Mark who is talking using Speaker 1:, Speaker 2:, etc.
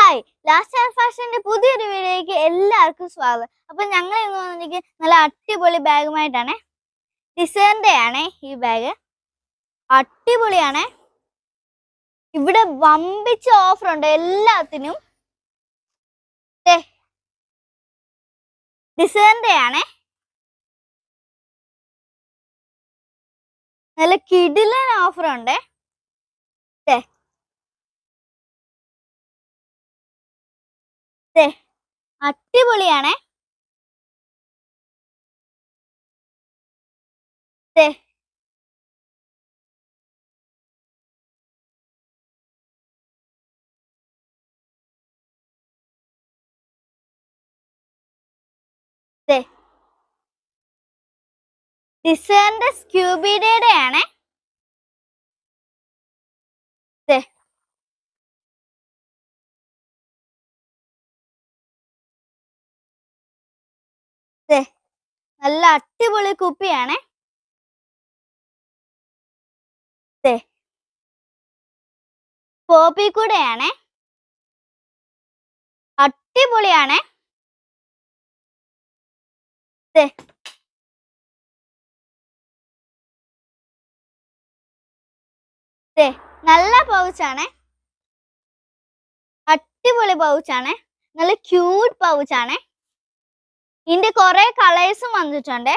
Speaker 1: Hi, last and ഫാഷന്റെ പുതിയൊരു വീഡിയോയ്ക്ക് എല്ലാവർക്കും സ്വാഗതം. അപ്പൊ ഞങ്ങൾ ഇന്ന് വന്നിരിക്കും നല്ല അടിപൊളി ബാഗുമായിട്ടാണ്. ഡിസൈൻ്റെ ആണ് ഈ ബാഗ്. അടിപൊളിയാണ്. ഇവിടെ വമ്പിച്ച ഓഫർ ഉണ്ട് എല്ലാത്തിനും. ഡിസൈൻ്റെ ആണ്. നല്ല കിടിലൻ ഓഫർ ഉണ്ട്. അടിപൊളിയാണ്. ഡിസൈൻ്റെ സ്ക്യൂബിഡയുടെ ആണ്. നല്ല അടിപൊളി കുപ്പിയാണ്. പോപ്പി കൂടെയാണ്. അടിപൊളിയാണ്. നല്ല പൗച്ചാണ്. അടിപൊളി പൗച്ചാണ്. നല്ല ക്യൂട്ട് പൗച്ചാണ്. ഇതിന്റെ കുറെ കളേഴ്സും വന്നിട്ടുണ്ട്.